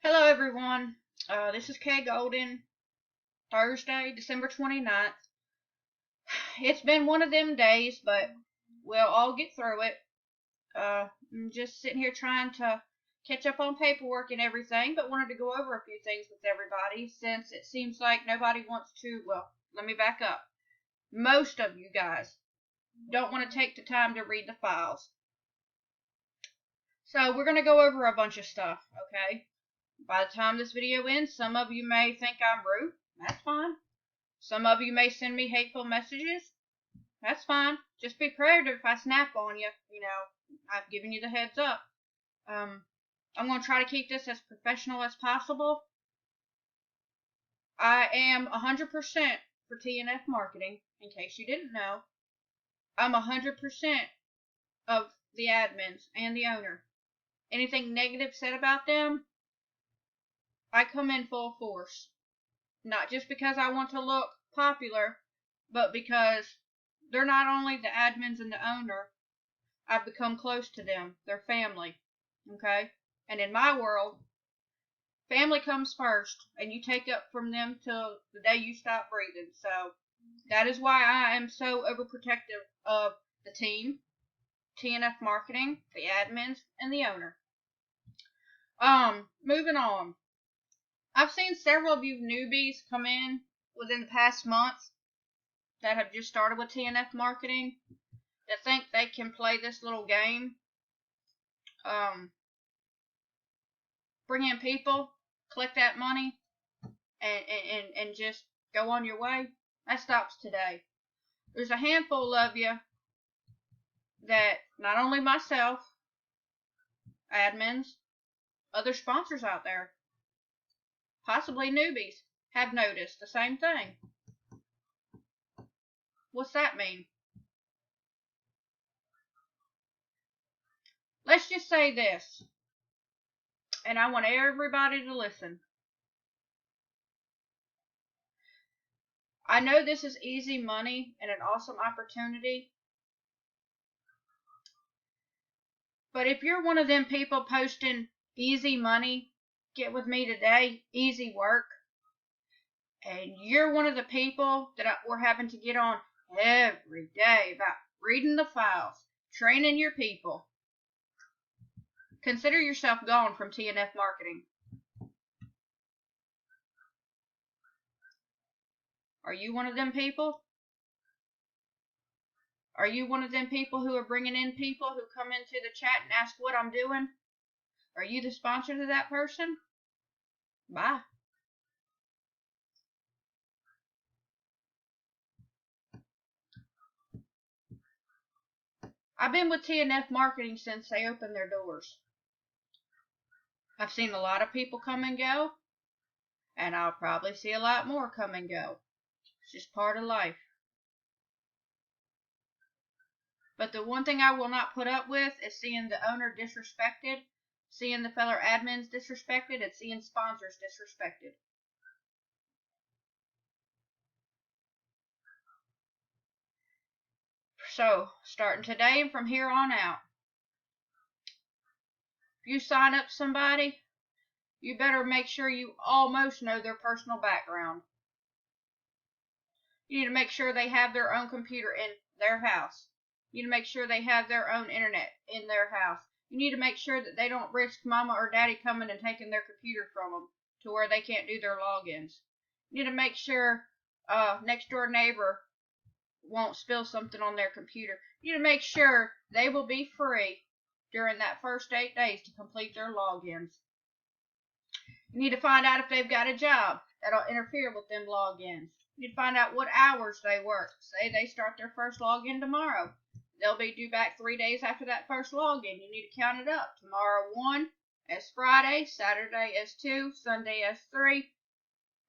Hello, everyone. This is Kay Golden, Thursday, December 29th. It's been one of them days, but we'll all get through it. I'm just sitting here trying to catch up on paperwork and everything, but wanted to go over a few things with everybody since it seems like nobody wants to. Well, let me back up. Most of you guys don't want to take the time to read the files. So, we're going to go over a bunch of stuff, okay? By the time this video ends, some of you may think I'm rude. That's fine. Some of you may send me hateful messages. That's fine. Just be prepared if I snap on you. I've given you the heads up. I'm going to try to keep this as professional as possible. I am 100% for TNF marketing, in case you didn't know. I'm 100% of the admins and the owner. Anything negative said about them, I come in full force. Not just because I want to look popular, but because they're not only the admins and the owner, I've become close to them. They're family, okay? And in my world, family comes first, and you take up from them till the day you stop breathing. So that is why I am so overprotective of the team, TNF Marketing, the admins, and the owner. Moving on. I've seen several of you newbies come in within the past month that have just started with TNF marketing that think they can play this little game. Bring in people, collect that money, and just go on your way. That stops today. There's a handful of you that not only myself, admins, other sponsors out there, possibly newbies, have noticed the same thing. What's that mean? Let's just say this, and I want everybody to listen. I know this is easy money and an awesome opportunity, but if you're one of them people posting easy money, get with me today, easy work, and you're one of the people that we're having to get on every day about reading the files, training your people, consider yourself gone from TNF marketing. Are you one of them people? Are you one of them people who are bringing in people who come into the chat and ask what I'm doing? Are you the sponsor to that person? Bye. I've been with TNF Marketing since they opened their doors. I've seen a lot of people come and go, and I'll probably see a lot more come and go. It's just part of life. But the one thing I will not put up with is seeing the owner disrespected, seeing the fellow admins disrespected, and seeing sponsors disrespected. So, starting today and from here on out, if you sign up somebody, you better make sure you almost know their personal background. You need to make sure they have their own computer in their house. You need to make sure they have their own internet in their house. You need to make sure that they don't risk mama or daddy coming and taking their computer from them to where they can't do their logins. You need to make sure next door neighbor won't spill something on their computer. You need to make sure they will be free during that first 8 days to complete their logins. You need to find out if they've got a job that'll interfere with them logins. You need to find out what hours they work. Say they start their first login tomorrow. They'll be due back 3 days after that first login. You need to count it up. Tomorrow 1 as Friday, Saturday as 2, Sunday as 3.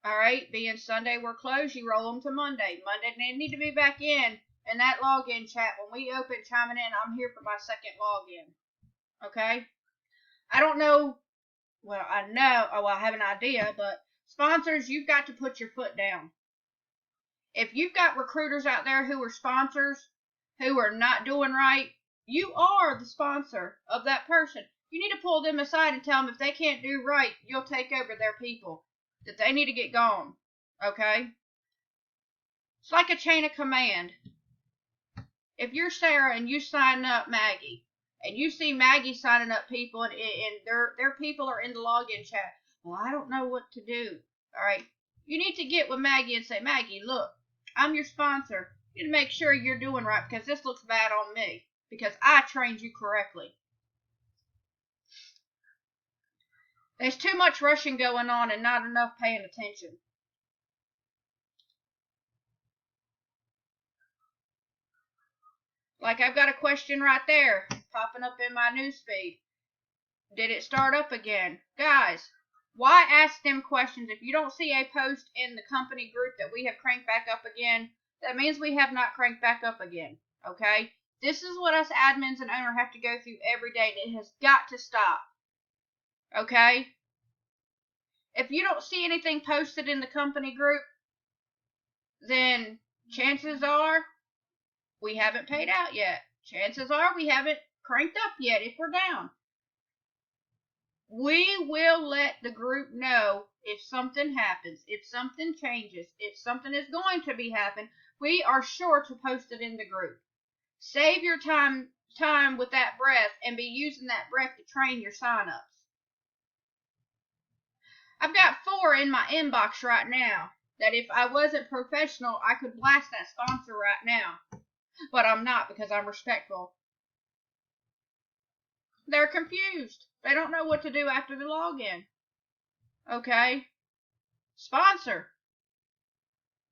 Alright, being Sunday we're closed, you roll them to Monday. Monday they need to be back in that login chat. When we open chiming in, I'm here for my second login. Okay? I don't know, well, I know, I have an idea, but sponsors, you've got to put your foot down. If you've got recruiters out there who are sponsors, who are not doing right, you are the sponsor of that person. You need to pull them aside and tell them if they can't do right, you'll take over their people. That they need to get gone. Okay? It's like a chain of command. If you're Sarah and you sign up Maggie, and you see Maggie signing up people, and their people are in the login chat, well, I don't know what to do. All right, you need to get with Maggie and say, Maggie, look, I'm your sponsor. You need to make sure you're doing right because this looks bad on me because I trained you correctly. There's too much rushing going on and not enough paying attention. Like I've got a question right there popping up in my newsfeed. Did it start up again? Guys, why ask them questions? If you don't see a post in the company group that we have cranked back up again, that means we have not cranked back up again. Okay? This is what us admins and owner have to go through every day. It has got to stop. Okay? If you don't see anything posted in the company group, then chances are we haven't paid out yet. Chances are we haven't cranked up yet if we're down. We will let the group know if something happens, if something changes, if something is going to be happening. We are sure to post it in the group. Save your time with that breath and be using that breath to train your sign-ups. I've got 4 in my inbox right now that if I wasn't professional, I could blast that sponsor right now. But I'm not because I'm respectful. They're confused. They don't know what to do after the login. Okay? Sponsor.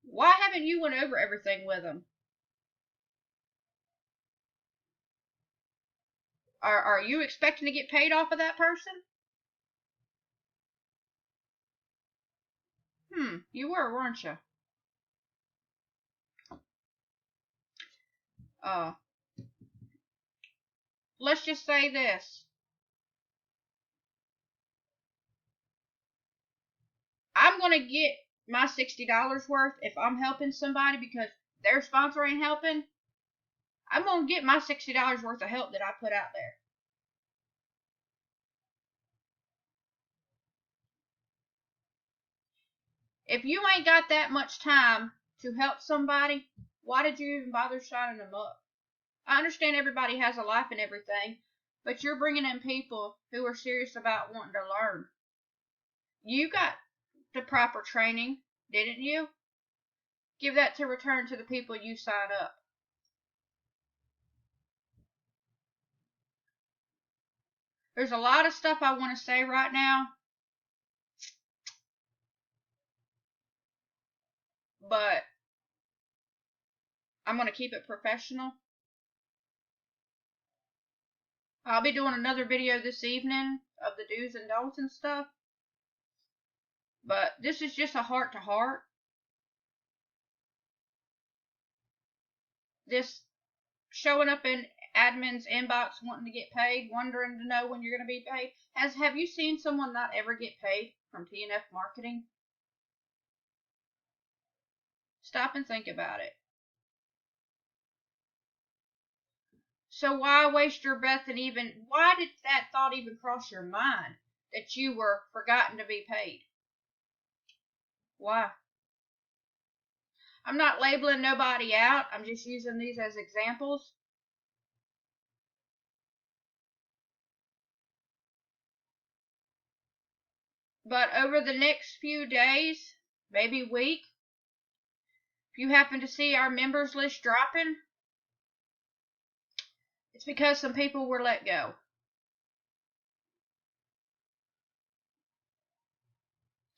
Why haven't you went over everything with them? Are you expecting to get paid off of that person? You were, weren't you? Let's just say this. I'm going to get my $60 worth if I'm helping somebody because their sponsor ain't helping. I'm going to get my $60 worth of help that I put out there. If you ain't got that much time to help somebody, why did you even bother signing them up? I understand everybody has a life and everything, but you're bringing in people who are serious about wanting to learn. You got the proper training, didn't you? Give that to return to the people you sign up. There's a lot of stuff I want to say right now, but I'm going to keep it professional. I'll be doing another video this evening of the do's and don'ts and stuff, but this is just a heart-to-heart. This showing up in admin's inbox wanting to get paid, wondering to know when you're going to be paid. Have you seen someone not ever get paid from TNF marketing? Stop and think about it. So why waste your breath and why did that thought even cross your mind that you were forgotten to be paid? Why? I'm not labeling nobody out. I'm just using these as examples. But over the next few days, maybe week, if you happen to see our members list dropping, it's because some people were let go.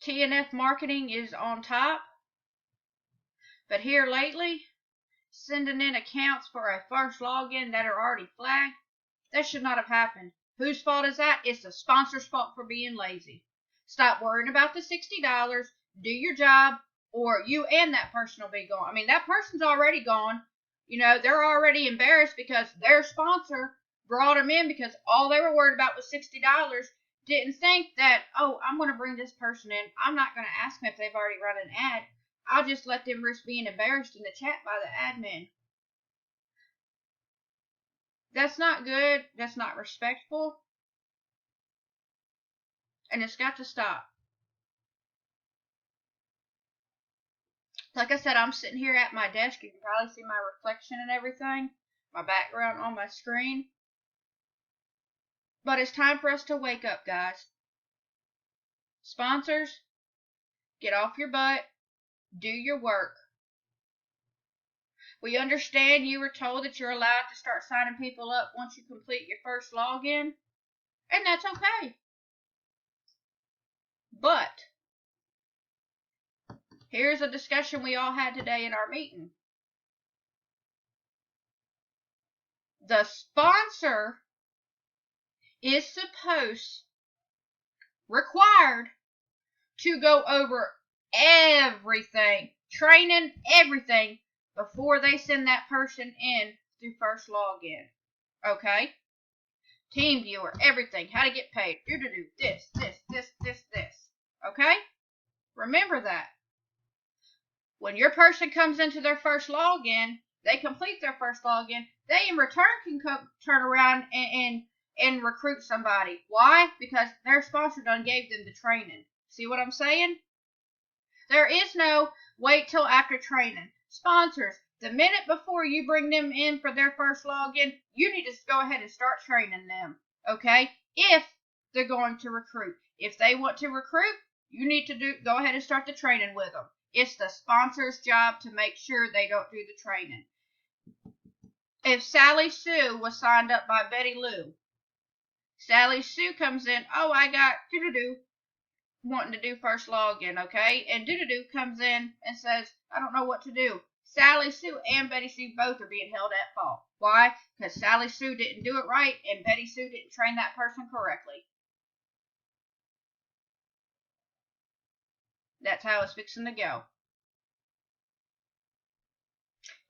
TNF marketing is on top, but here lately, sending in accounts for a first login that are already flagged, that should not have happened. Whose fault is that? It's the sponsor's fault for being lazy. Stop worrying about the $60, do your job, or you and that person will be gone. I mean, that person's already gone. You know, they're already embarrassed because their sponsor brought them in because all they were worried about was $60. Didn't think that, oh, I'm going to bring this person in. I'm not going to ask them if they've already run an ad. I'll just let them risk being embarrassed in the chat by the admin. That's not good. That's not respectful. And it's got to stop. Like I said, I'm sitting here at my desk. You can probably see my reflection and everything, my background on my screen. But it's time for us to wake up, guys. Sponsors, get off your butt. Do your work. We understand you were told that you're allowed to start signing people up once you complete your first login, and that's okay. But here's a discussion we all had today in our meeting. The sponsor is required to go over everything, training everything before they send that person in through first login. Okay? Team viewer, everything, how to get paid, this. Okay? Remember that. When your person comes into their first login, they complete their first login, they in return can turn around and recruit somebody. Why? Because their sponsor done gave them the training. See what I'm saying? There is no wait till after training. Sponsors, the minute before you bring them in for their first login, you need to go ahead and start training them. Okay? If they're going to recruit. If they want to recruit, you need to go ahead and start the training with them. It's the sponsor's job to make sure they don't do the training. If Sally Sue was signed up by Betty Lou, Sally Sue comes in, oh, I got wanting to do first login, okay? And comes in and says, I don't know what to do. Sally Sue and Betty Sue both are being held at fault. Why? Because Sally Sue didn't do it right and Betty Sue didn't train that person correctly. That's how it's fixing to go.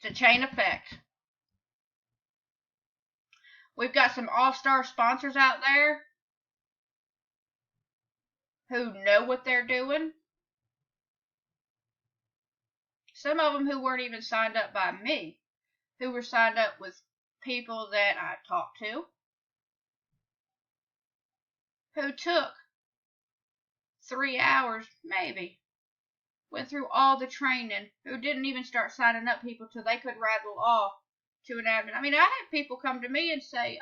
It's a chain effect. We've got some all-star sponsors out there who know what they're doing. Some of them who weren't even signed up by me, who were signed up with people that I talked to, who took 3 hours, maybe, went through all the training, who didn't even start signing up people till they could rattle off to an admin. I mean, I had people come to me and say,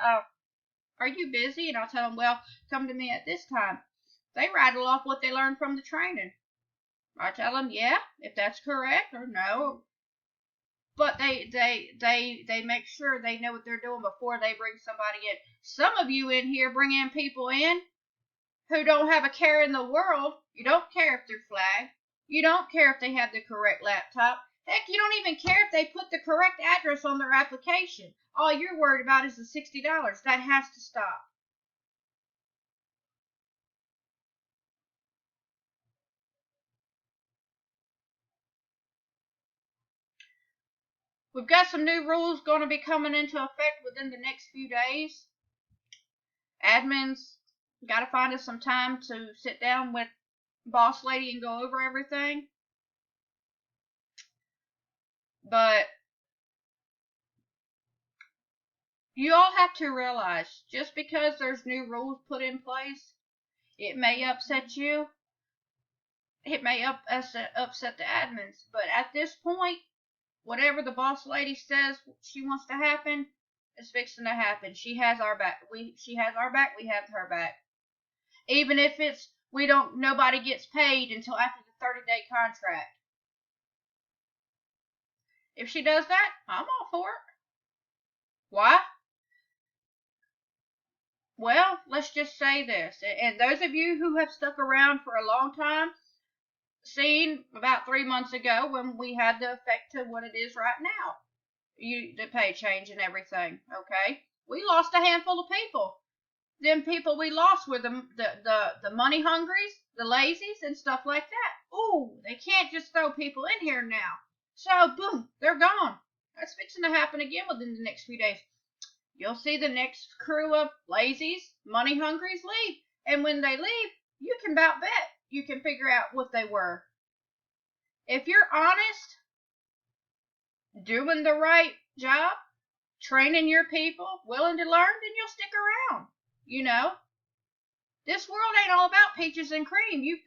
are you busy? And I'll tell them, well, come to me at this time. They rattle off what they learned from the training. I tell them, yeah, if that's correct or no. But they make sure they know what they're doing before they bring somebody in. Some of you in here bring in people in who don't have a care in the world. You don't care if they're flagged. You don't care if they have the correct laptop. Heck, you don't even care if they put the correct address on their application. All you're worried about is the $60. That has to stop. We've got some new rules going to be coming into effect within the next few days. Admins got to find us some time to sit down with Boss Lady and go over everything. But you all have to realize, just because there's new rules put in place, it may upset you. It may upset the admins. But at this point, whatever the Boss Lady says she wants to happen is fixing to happen. She has our back. She has our back. We have her back. Even if it's nobody gets paid until after the 30-day contract. If she does that, I'm all for it. Why? Well, let's just say this. And those of you who have stuck around for a long time, seen about 3 months ago when we had the effect to what it is right now. The pay change and everything, okay? We lost a handful of people. Them people we lost were the money hungries, the lazies, and stuff like that. Ooh, they can't just throw people in here now. So, boom, they're gone. That's fixing to happen again within the next few days. You'll see the next crew of lazies, money hungries leave. And when they leave, you can about bet you can figure out what they were. If you're honest, doing the right job, training your people, willing to learn, then you'll stick around, This world ain't all about peaches and cream. You